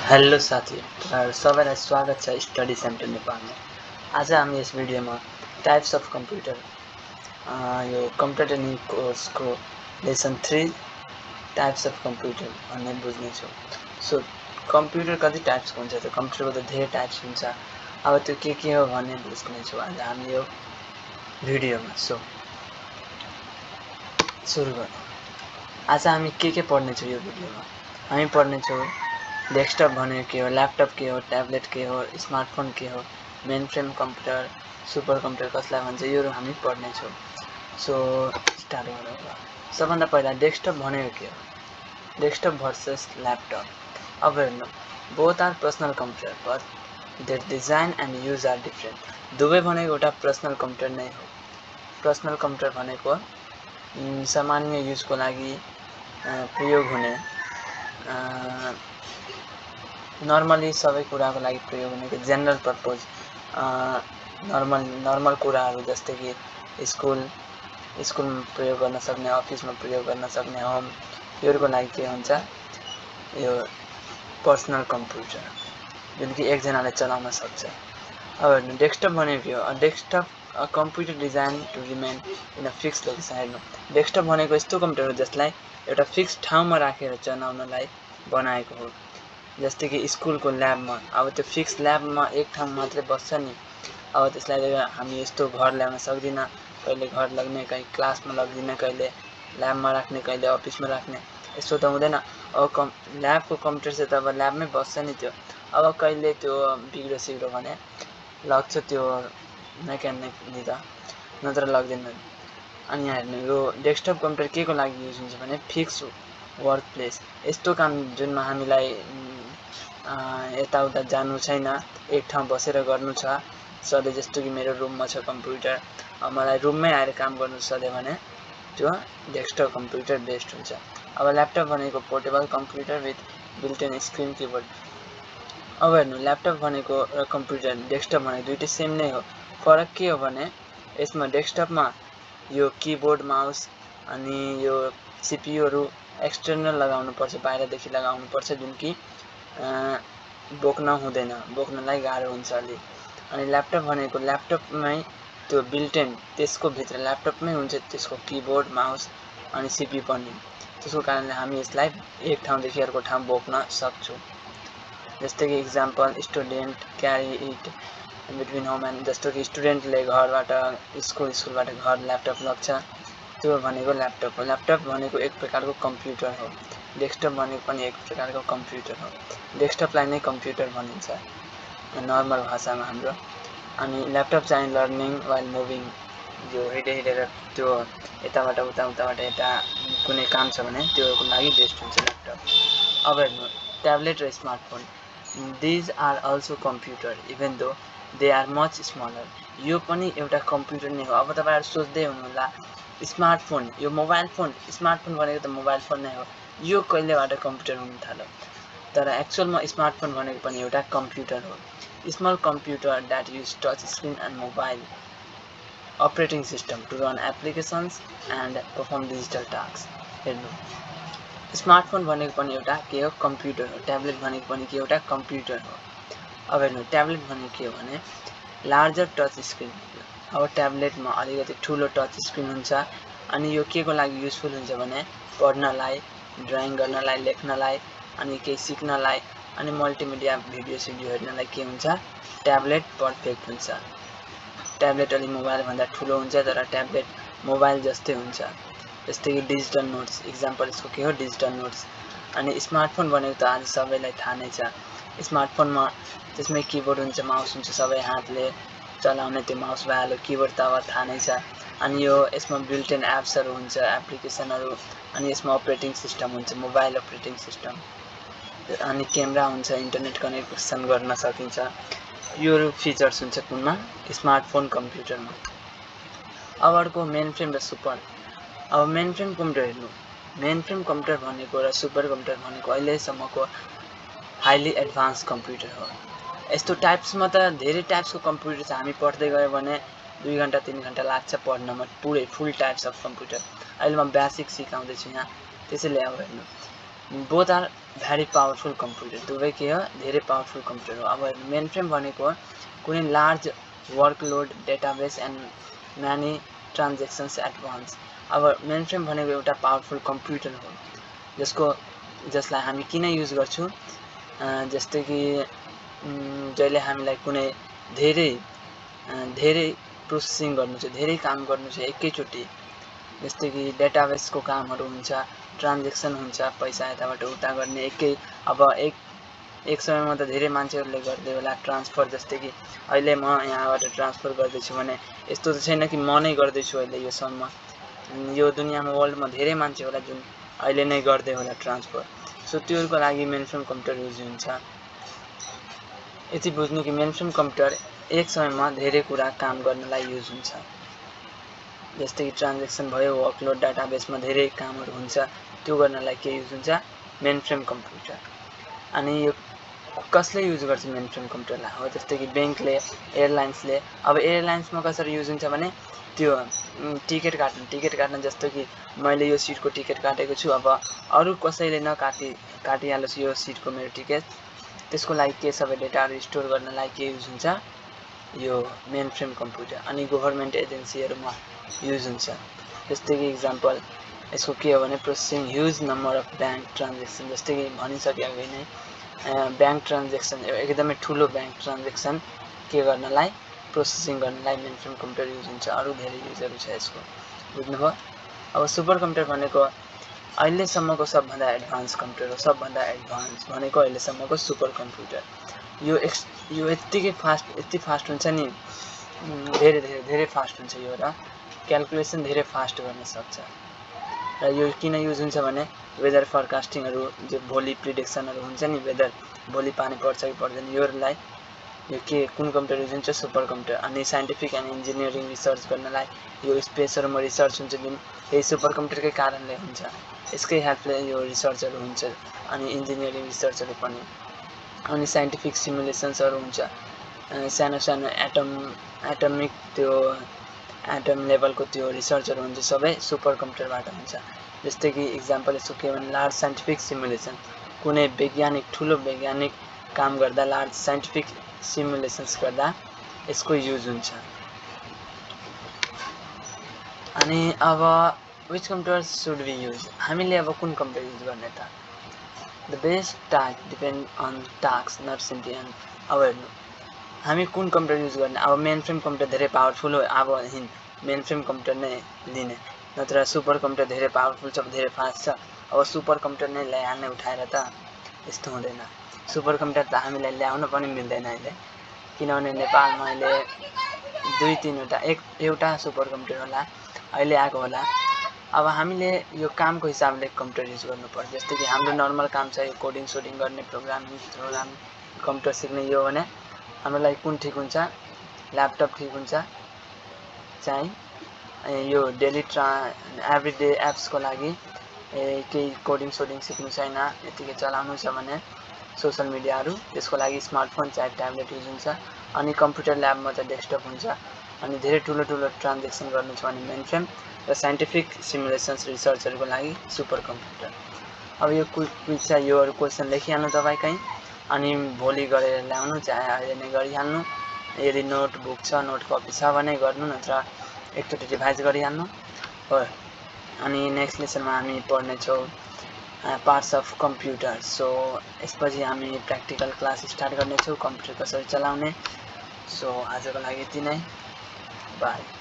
Hello साथी सबैलाई स्वागत छ स्टडी सेन्टर नेपालमा। आज हामी यस भिडियोमा टाइप्स अफ कम्प्युटर यो कम्प्युटर ट्रेनिङ कोर्सको लेसन 3 टाइप्स अफ कम्प्युटर भन्ने बुझ्नेछौँ। सो कम्प्युटर कति टाइप्सको हुन्छ त कम्प्युटरको त धेरै टाइप्स हुन्छ। अब त्यो के हो भन्ने बुझ्नेछौँ आज हामी यो भिडियोमा। सो सुरु गरौँ। आज हामी के पढ्नेछौँ यो भिडियोमा। हामी पढ्नेछौँ डेस्कटप भनेको के हो, ल्यापटप के हो, ट्याब्लेट के हो, स्मार्टफोन के हो, main frame computer, super computer कसलाई भन्छ योहरू हामी पढ्नेछौँ। सो स्टार्ट गरौँ। सबभन्दा पहिला डेस्कटप भनेको के हो, डेस्कटप भर्सेस ल्यापटप। अब हेर्नु, both are personal computer but their design and use are different. दुवै भनेको एउटा पर्सनल कम्प्युटर नै हो। पर्सनल कम्प्युटर भनेको सामान्य युजको लागि प्रयोग हुने नर्मली सबै कुराको लागि प्रयोग हुने जेनरल पर्पज नर्मल कुराहरू जस्तै कि स्कुलमा प्रयोग गर्न सक्ने, अफिसमा प्रयोग गर्न सक्ने, होम योहरूको लागि के हुन्छ यो पर्सनल कम्प्युटर जुन कि एकजनाले चलाउन सक्छ। अब हेर्नु डेस्कटप भनेको के हो, desktop computer design to remain in a fix location. हेर्नु डेस्कटप भनेको यस्तो कम्प्युटर हो जसलाई एउटा फिक्स ठाउँमा राखेर चलाउनलाई बनाएको हो। जस्तै कि स्कुलको ल्याबमा, अब त्यो फिक्स ल्याबमा एक ठाउँ मात्रै बस्छ नि, अब त्यसलाई हामी यस्तो घर ल्याउन सक्दिनँ। कहिले घर लग्ने, कहीँ क्लासमा लग्दिनँ, कहिले ल्याबमा राख्ने, कहिले अफिसमा राख्ने, यस्तो त हुँदैन। अब ल्याबको कम्प्युटर चाहिँ त अब ल्याबमै बस्छ नि त्यो। अब कहिले त्यो बिग्रो सिग्रो भने लग्छ त्यो मेकानिकले त, नत्र लग्दैन। अनि यहाँ हेर्नु यो डेस्कटप कम्प्युटर के को लागि युज हुन्छ भने फिक्स वर्क प्लेस, यस्तो काम जुनमा हामीलाई यताउता जानु छैन, एक ठाउँ बसेर गर्नु छ सधैँ। जस्तो कि मेरो रुममा छ कम्प्युटर, मलाई रुममै आएर काम गर्नु सधैँ भने त्यो डेस्कटप कम्प्युटर बेस्ट हुन्छ। अब ल्यापटप भनेको portable computer with built-in screen keyboard. अब हेर्नु ल्यापटप भनेको र कम्प्युटर डेस्कटप भनेको दुइटै सेम नै हो। फरक के हो भने यसमा डेस्कटपमा यो किबोर्ड, माउस अनि यो सिपियुहरू एक्सटर्नल लगाउनुपर्छ, बाहिरदेखि लगाउनुपर्छ, जुन कि बोक्न हुँदैन, बोक्नलाई गाह्रो हुन्छ अलि। अनि ल्यापटप भनेको ल्यापटपमै त्यो बिल्टेन त्यसको भित्र ल्यापटपमै हुन्छ त्यसको किबोर्ड, माउस अनि सिपी पनि। त्यसको कारणले हामी यसलाई एक ठाउँदेखि अर्को ठाउँ बोक्न सक्छौँ। जस्तै कि example student carry it between home and, जस्तो कि स्टुडेन्टले घरबाट स्कुलबाट घर ल्यापटप लग्छ, त्यो भनेको ल्यापटप हो। ल्यापटप भनेको एक प्रकारको कम्प्युटर हो। डेस्कटप भनेको पनि एक प्रकारको कम्प्युटर हो। डेस्कटपलाई नै कम्प्युटर भनिन्छ नर्मल भाषामा हाम्रो। अनि ल्यापटप चाहिँ लर्निङ वाइल मुभिङ, यो हिँडेर त्यो यताबाट उताबाट यता कुनै काम छ भने त्योको लागि बेस्ट हुन्छ ल्यापटप। अब हेर्नु ट्याब्लेट र smartphone, these are also computer even though they are much smaller. यो पनि एउटा कम्प्युटर नै हो। अब तपाईँहरू सोच्दै हुनुहोला स्मार्टफोन, यो मोबाइल फोन, स्मार्टफोन भनेको त मोबाइल फोन नै हो, यो कहिलेबाट कम्प्युटर हुन थाल्यो? तर एक्चुअलमा स्मार्टफोन भनेको पनि एउटा कम्प्युटर हो। Small computer that use touch screen and mobile operating system to run applications and perform digital task. हेर्नु स्मार्टफोन भनेको पनि एउटा के हो, कम्प्युटर हो। ट्याब्लेट भनेको पनि के एउटा कम्प्युटर हो। अब हेर्नु ट्याब्लेट भनेको के हो भने लार्जर टच स्क्रिन। अब ट्याब्लेटमा अलिकति ठुलो टच स्क्रिन हुन्छ अनि यो के को लागि युजफुल हुन्छ भने पढ्नलाई, ड्राइङ गर्नलाई, लेख्नलाई अनि केही सिक्नलाई अनि मल्टिमिडिया भिडियो सिडियो हेर्नलाई के हुन्छ ट्याब्लेट पर्फेक्ट हुन्छ। ट्याब्लेट अलि मोबाइलभन्दा ठुलो हुन्छ तर ट्याब्लेट मोबाइल जस्तै हुन्छ। जस्तै कि डिजिटल नोट्स, इक्जाम्पल यसको के हो डिजिटल नोट्स। अनि स्मार्टफोन भनेको त आज सबैलाई थाहा नै छ। स्मार्टफोनमा त्यसमै किबोर्ड हुन्छ, माउस हुन्छ, सबै हातले चलाउने त्यो माउस भइहाल्यो, किबोर्ड त अब थाहा नै छ। अनि यो यसमा बिल्ट इन एप्सहरू हुन्छ, एप्लिकेसनहरू, अनि यसमा अपरेटिङ सिस्टम हुन्छ, मोबाइल अपरेटिङ सिस्टम, अनि क्यामेरा हुन्छ, इन्टरनेट कनेक्सन गर्न सकिन्छ। यो फिचर्स हुन्छ कुनमा स्मार्टफोन कम्प्युटरमा। अब अर्को मेन फ्रेम र सुपर। अब मेन फ्रेम कम्प्युटर हेर्नु, मेन फ्रेम कम्प्युटर भनेको र सुपर कम्प्युटर भनेको अहिलेसम्मको हाइली एडभान्स कम्प्युटर हो। यस्तो टाइप्समा त धेरै टाइप्सको कम्प्युटर छ, हामी पढ्दै गयो भने 2 घन्टा 3 घन्टा लाग्छ पढ्नमा पुरै फुल टाइप्स अफ कम्प्युटर। अहिले म बेसिक सिकाउँदैछु यहाँ, त्यसैले अब हेर्नु both are very powerful computer, दुवै के हो धेरै पावरफुल कम्प्युटर हो। अब मेन फ्रेम भनेको कुनै large workload database and many transactions at once. अब मेन फ्रेम भनेको एउटा पावरफुल कम्प्युटर हो जसलाई हामी किन युज गर्छौँ, जस्तै कि जहिले हामीलाई कुनै धेरै प्रोसेसिङ गर्नु छ, धेरै काम गर्नु छ एकैचोटि, जस्तै कि डेटाबेसको कामहरू हुन्छ, ट्रान्जेक्सन हुन्छ, पैसा यताबाट उता गर्ने अब एक समयमा त धेरै मान्छेहरूले गर्दै होला ट्रान्सफर। जस्तै कि अहिले म यहाँबाट ट्रान्सफर गर्दैछु भने यस्तो त छैन कि म नै गर्दैछु अहिले यो समयमा, यो दुनियाँमा वर्ल्डमा धेरै मान्छे होला जुन अहिले नै गर्दै होला ट्रान्सफर। सो त्योहरूको लागि मेन फ्रेम कम्प्युटर युज हुन्छ। यति बुझ्नु कि मेन फ्रेम कम्प्युटर एक समयमा धेरै कुरा काम गर्नलाई युज हुन्छ। जस्तै कि ट्रान्जेक्सन भयो, वर्कलोड डाटाबेसमा धेरै कामहरू हुन्छ, त्यो गर्नलाई के युज हुन्छ, मेन फ्रेम कम्प्युटर। अनि यो कसले युज गर्छ मेन फ्रेम कम्प्युटरलाई, हो जस्तै कि ब्याङ्कले, एयरलाइन्सले। अब एयरलाइन्समा कसरी युज हुन्छ भने त्यो टिकट काट्न, जस्तो कि मैले यो सिटको टिकट काटेको छु, अब अरू कसैले काटिहालोस् यो सिटको मेरो टिकट, त्यसको लागि के सबै डेटाहरू स्टोर गर्नलाई के युज हुन्छ, यो मेन फ्रेम कम्प्युटर। अनि गभर्मेन्ट एजेन्सीहरूमा युज हुन्छ। जस्तै कि इक्जाम्पल यसको के हो भने processing huge number of bank transaction, जस्तै कि भनिसकेको नै ब्याङ्क ट्रान्जेक्सन, एकदमै ठुलो ब्याङ्क ट्रान्जेक्सन के गर्नलाई, प्रोसेसिङ गर्नलाई मेन फ्रेम कम्प्युटर युज हुन्छ। अरू धेरै युजहरू छ यसको, बुझ्नुभयो। अब सुपर कम्प्युटर भनेको अहिलेसम्मको सबभन्दा एडभान्स कम्प्युटर हो। सबभन्दा एडभान्स भनेको अहिलेसम्मको सुपर कम्प्युटर। यो यति फास्ट हुन्छ नि, धेरै फास्ट हुन्छ यो, र क्यालकुलेसन धेरै फास्ट गर्न सक्छ। र यो किन युज हुन्छ भने वेदर फरकास्टिङहरू, जो भोलि प्रिडिक्सनहरू हुन्छ नि, वेदर भोलि पानी पर्छ कि पर्दैन, योहरूलाई यो कुन कम्प्युटर युज हुन्छ, सुपर कम्प्युटर। अनि साइन्टिफिक एन्ड इन्जिनियरिङ रिसर्च गर्नलाई, यो स्पेसहरूमा रिसर्च हुन्छ जुन यही सुपर कम्प्युटरकै कारणले हुन्छ, यसकै हेल्पले यो रिसर्चहरू हुन्छ। अनि इन्जिनियरिङ रिसर्चहरू पनि, अनि साइन्टिफिक सिमुलेसन्सहरू हुन्छ, सानो सानो एटमिक त्यो एटम लेभलको त्यो रिसर्चहरू हुन्छ, सबै सुपर कम्प्युटरबाट हुन्छ। जस्तै कि इक्जाम्पल यसको के भने लार्ज साइन्टिफिक सिमुलेसन, कुनै ठुलो वैज्ञानिक काम गर्दा, लार्ज साइन्टिफिक सिमुलेसन्स गर्दा यसको युज हुन्छ। अनि अब which computer should be use, हामीले अब कुन कम्प्युटर युज गर्ने त, the best task depend on task not simply on. अब हेर्नु हामी कुन कम्प्युटर युज गर्ने। अब मेन फ्रेम कम्प्युटर धेरै पावरफुल हो, अब मेन फ्रेम कम्प्युटर नै लिने, नत्र सुपर कम्प्युटर धेरै पावरफुल छ, धेरै फास्ट छ, अब सुपर कम्प्युटर नै ल्याइहाल्ने उठाएर त यस्तो हुँदैन। सुपर कम्प्युटर त हामीलाई ल्याउन पनि मिल्दैन अहिले, किनभने नेपालमा अहिले 2-3वटा, एउटा सुपर कम्प्युटर होला अहिले आएको होला। अब हामीले यो कामको हिसाबले कम्प्युटर युज गर्नुपर्छ। जस्तै कि हाम्रो नर्मल काम छ, यो कोडिङ सोडिङ गर्ने, प्रोग्रामिङ कम्प्युटर सिक्ने, यो भने हाम्रो लागि कुन ठिक हुन्छ, ल्यापटप ठिक हुन्छ। चाहिँ यो डेली एभ्रिडे एप्सको लागि केही कोडिङ सोडिङ सिक्नु छैन, यतिकै चलाउनु छ भने सोसल मिडियाहरू, त्यसको लागि स्मार्टफोन चाहे ट्याब्लेट युज हुन्छ। अनि कम्प्युटर ल्याबमा त डेस्कटप हुन्छ। अनि धेरै ठुलो ट्रान्जेक्सन गर्नु छ भने मेन फ्रेम, र साइन्टिफिक सिमुलेसन्स रिसर्चहरूको लागि सुपर कम्प्युटर। अब यो क्विज छ, योहरू क्वेसन लेखिहाल्नु तपाईँ कहीँ, अनि भोलि गरेर ल्याउनु, चाहे अहिले नै गरिहाल्नु। यदि नोटबुक छ, नोट कपी छ भने गर्नु, नत्र एकचोटि रिभाइज गरिहाल्नु हो। अनि नेक्स्ट लेसनमा हामी पढ्नेछौँ पार्ट्स अफ कम्प्युटर। सो यसपछि हामी प्र्याक्टिकल क्लास स्टार्ट गर्नेछौँ, कम्प्युटर कसरी चलाउने। सो आजको लागि यति नै, बाई।